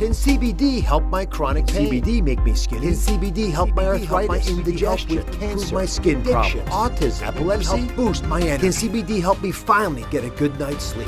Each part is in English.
Can CBD help my chronic pain? CBD make me skinny? Can CBD help my arthritis, my indigestion, improve my skin problems, autism, epilepsy, help boost my energy? Can CBD help me finally get a good night's sleep?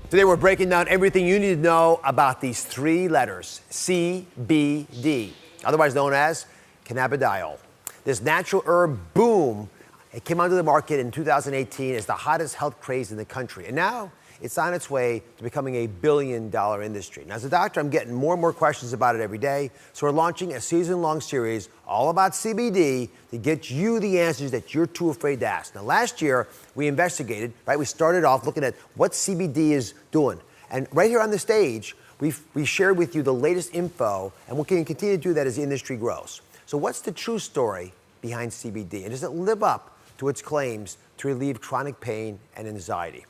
Today we're breaking down everything you need to know about these three letters, CBD, otherwise known as cannabidiol. This natural herb boom, it came onto the market in 2018 as the hottest health craze in the country. And now it's on its way to becoming a billion-dollar industry. Now, as a doctor, I'm getting more and more questions about it every day. So we're launching a season-long series all about CBD to get you the answers that you're too afraid to ask. Now, last year, we investigated, right? We started off looking at what CBD is doing. And right here on the stage, we shared with you the latest info, and we'll continue to do that as the industry grows. So what's the true story behind CBD? And does it live up to its claims to relieve chronic pain and anxiety?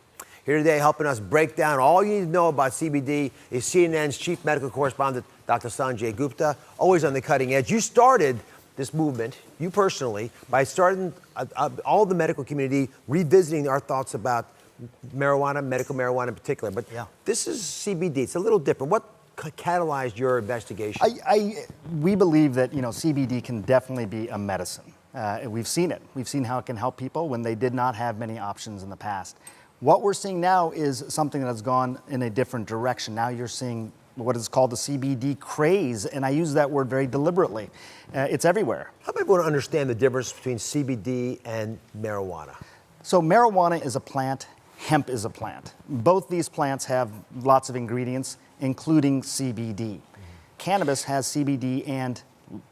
Here today, helping us break down all you need to know about CBD is CNN's chief medical correspondent, Dr. Sanjay Gupta, always on the cutting edge. You started this movement, you personally, by starting all the medical community revisiting our thoughts about marijuana, medical marijuana in particular. But this is CBD. It's a little different. What catalyzed your investigation? We believe that CBD can definitely be a medicine. We've seen it. We've seen how it can help people when they did not have many options in the past. What we're seeing now is something that's gone in a different direction. Now you're seeing what is called the CBD craze, and I use that word very deliberately. It's everywhere. Help everyone understand the difference between CBD and marijuana. So marijuana is a plant, hemp is a plant. Both these plants have lots of ingredients, including CBD. Cannabis has CBD and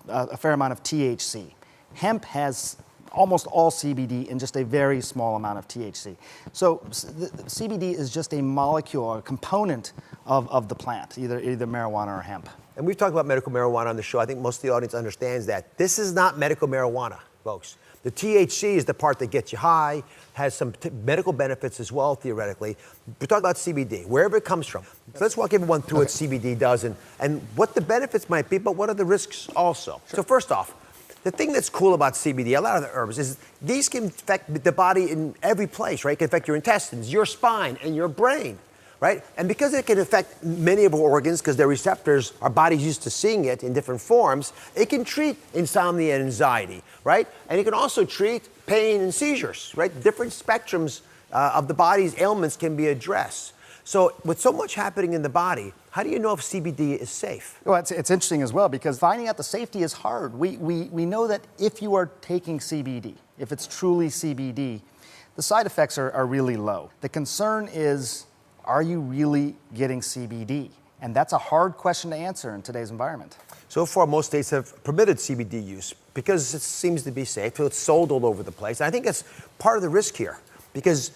a fair amount of THC. Hemp has almost all CBD in just a very small amount of THC. So CBD is just a molecule or a component of the plant, either marijuana or hemp. And we've talked about medical marijuana on the show. I think most of the audience understands that. This is not medical marijuana, folks. The THC is the part that gets you high, has some medical benefits as well, theoretically. We're talking about CBD, wherever it comes from. So let's walk everyone through what CBD does and what the benefits might be, but what are the risks also. Sure. So first off, the thing that's cool about CBD, a lot of the herbs, is these can affect the body in every place, right? It can affect your intestines, your spine, and your brain, right? And because it can affect many of our organs, because their receptors, our body's used to seeing it in different forms, it can treat insomnia and anxiety, right? And it can also treat pain and seizures, right? Different spectrums of the body's ailments can be addressed. So with so much happening in the body, how do you know if CBD is safe? Well, it's interesting as well, because finding out the safety is hard. We know that if you are taking CBD, if it's truly CBD, the side effects are really low. The concern is, are you really getting CBD? And that's a hard question to answer in today's environment. So far, most states have permitted CBD use because it seems to be safe. So it's sold all over the place. I think that's part of the risk here, because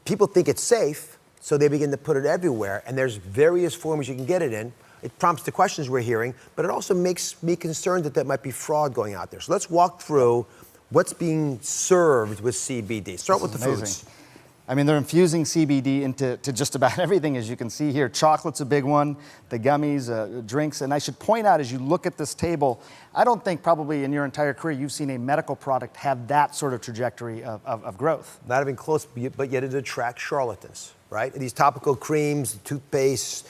people think it's safe, so they begin to put it everywhere, and there's various forms you can get it in. It prompts the questions we're hearing, but it also makes me concerned that there might be fraud going out there. So let's walk through what's being served with CBD. Start with the foods. I mean, they're infusing CBD into just about everything, as you can see here. Chocolate's a big one, the gummies, drinks. And I should point out, as you look at this table, I don't think probably in your entire career you've seen a medical product have that sort of trajectory of growth. Not even close, but yet it attracts charlatans, right? These topical creams, toothpaste,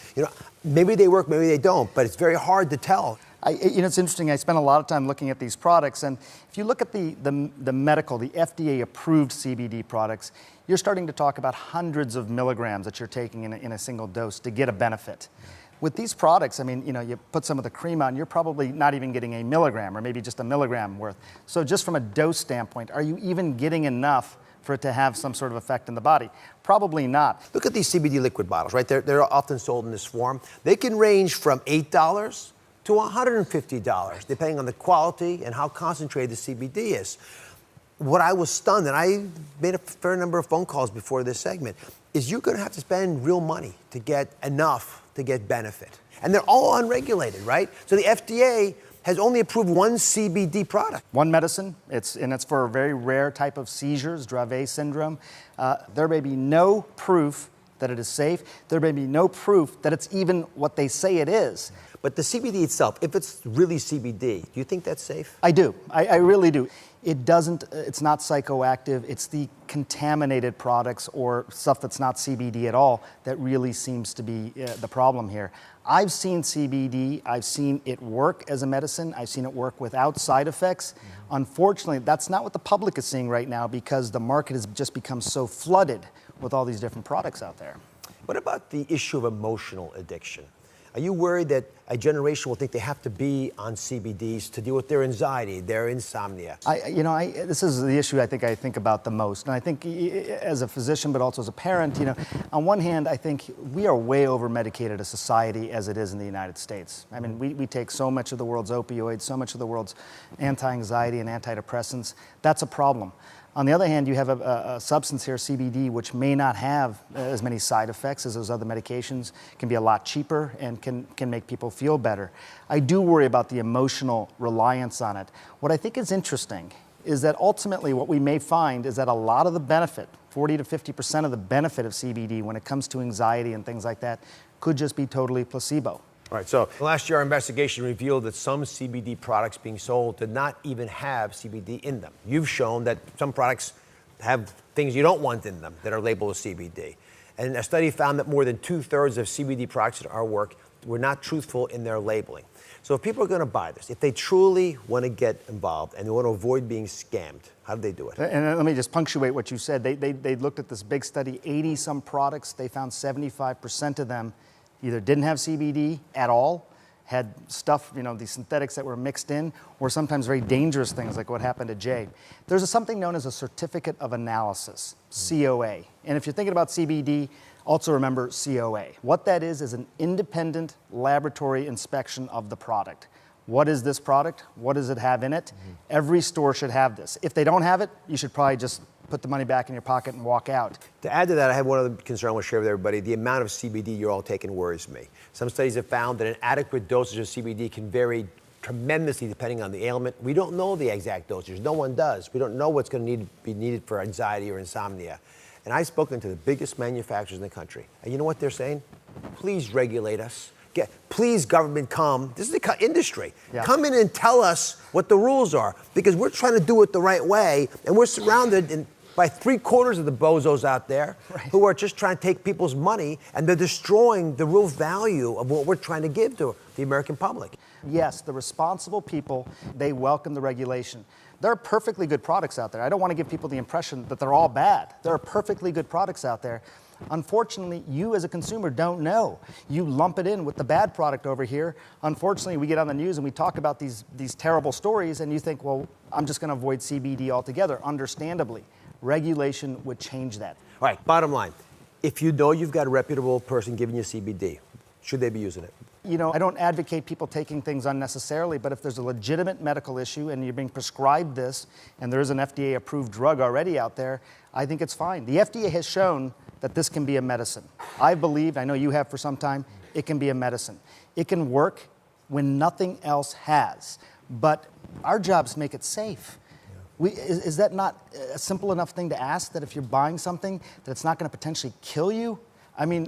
maybe they work, maybe they don't, but it's very hard to tell. It's interesting. I spent a lot of time looking at these products, and if you look at the medical, the FDA-approved CBD products, you're starting to talk about hundreds of milligrams that you're taking in a single dose to get a benefit. With these products, I mean, you put some of the cream on, you're probably not even getting a milligram, or maybe just a milligram worth. So just from a dose standpoint, are you even getting enough for it to have some sort of effect in the body? Probably not. Look at these CBD liquid bottles, right? They're often sold in this form. They can range from $8 to $150, depending on the quality and how concentrated the CBD is. What I was stunned, and I made a fair number of phone calls before this segment, is you're going to have to spend real money to get enough to get benefit. And they're all unregulated, right? So the FDA has only approved one CBD product. One medicine, it's for a very rare type of seizures, Dravet syndrome. There may be no proof that it is safe. There may be no proof that it's even what they say it is. But the CBD itself, if it's really CBD, do you think that's safe? I do. I really do. It's not psychoactive. It's the contaminated products or stuff that's not CBD at all that really seems to be the problem here. I've seen CBD, I've seen it work as a medicine, I've seen it work without side effects. Unfortunately, that's not what the public is seeing right now because the market has just become so flooded with all these different products out there. What about the issue of emotional addiction? Are you worried that a generation will think they have to be on CBDs to deal with their anxiety, their insomnia? This is the issue I think about the most. And I think as a physician, but also as a parent, on one hand, I think we are way over-medicated as a society as it is in the United States. I mean, we take so much of the world's opioids, so much of the world's anti-anxiety and antidepressants. That's a problem. On the other hand, you have a substance here, CBD, which may not have as many side effects as those other medications, can be a lot cheaper and can make people feel better. I do worry about the emotional reliance on it. What I think is interesting is that ultimately what we may find is that a lot of the benefit, 40 to 50% of the benefit of CBD when it comes to anxiety and things like that, could just be totally placebo. All right, so last year our investigation revealed that some CBD products being sold did not even have CBD in them. You've shown that some products have things you don't want in them that are labeled as CBD. And a study found that more than 2/3 of CBD products at our work were not truthful in their labeling. So if people are going to buy this, if they truly want to get involved and they want to avoid being scammed, how do they do it? And let me just punctuate what you said. They looked at this big study, 80-some products. They found 75% of them either didn't have CBD at all, had stuff, these synthetics that were mixed in, or sometimes very dangerous things like what happened to Jay. There's something known as a certificate of analysis, COA. And if you're thinking about CBD, also remember COA. What that is an independent laboratory inspection of the product. What is this product? What does it have in it? Every store should have this. If they don't have it, you should probably just put the money back in your pocket and walk out. To add to that, I have one other concern I want to share with everybody. The amount of CBD you're all taking worries me. Some studies have found that an adequate dosage of CBD can vary tremendously depending on the ailment. We don't know the exact dosage. No one does. We don't know what's going to be needed for anxiety or insomnia. And I've spoken to the biggest manufacturers in the country. And you know what they're saying? Please regulate us. Please, government, come. This is the industry. Yeah. Come in and tell us what the rules are, because we're trying to do it the right way, and we're surrounded by 3/4 of the bozos out there who are just trying to take people's money, and they're destroying the real value of what we're trying to give to the American public. Yes, the responsible people, they welcome the regulation. There are perfectly good products out there. I don't want to give people the impression that they're all bad. There are perfectly good products out there. Unfortunately, you as a consumer don't know. You lump it in with the bad product over here. Unfortunately, we get on the news and we talk about these terrible stories, and you think, well, I'm just going to avoid CBD altogether. Understandably, regulation would change that. All right, bottom line, if you know you've got a reputable person giving you CBD, should they be using it? I don't advocate people taking things unnecessarily, but if there's a legitimate medical issue and you're being prescribed this, and there is an FDA-approved drug already out there, I think it's fine. The FDA has shown that this can be a medicine. I believed, I know you have for some time, it can be a medicine. It can work when nothing else has. But our job is to make it safe. Is that not a simple enough thing to ask, that if you're buying something, that it's not going to potentially kill you? I mean,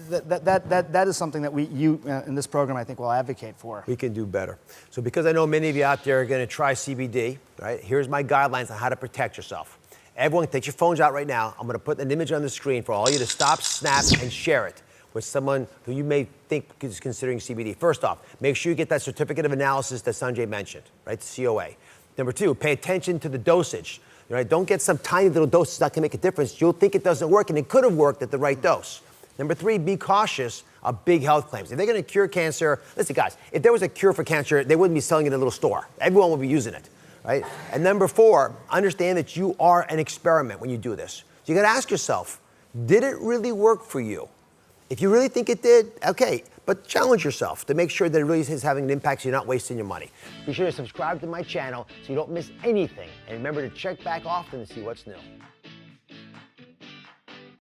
that is something that you in this program, I think, will advocate for. We can do better. So because I know many of you out there are going to try CBD, right? Here's my guidelines on how to protect yourself. Everyone, take your phones out right now. I'm going to put an image on the screen for all you to stop, snap, and share it with someone who you may think is considering CBD. First off, make sure you get that certificate of analysis that Sanjay mentioned, right? The COA. Number 2, pay attention to the dosage. Right? Don't get some tiny little dose that's not going to make a difference. You'll think it doesn't work, and it could have worked at the right dose. Number 3, be cautious of big health claims. If they're going to cure cancer, listen, guys, if there was a cure for cancer, they wouldn't be selling it in a little store. Everyone would be using it, right? And number 4, understand that you are an experiment when you do this. So you got to ask yourself, did it really work for you? If you really think it did, okay, but challenge yourself to make sure that it really is having an impact so you're not wasting your money. Be sure to subscribe to my channel so you don't miss anything. And remember to check back often to see what's new.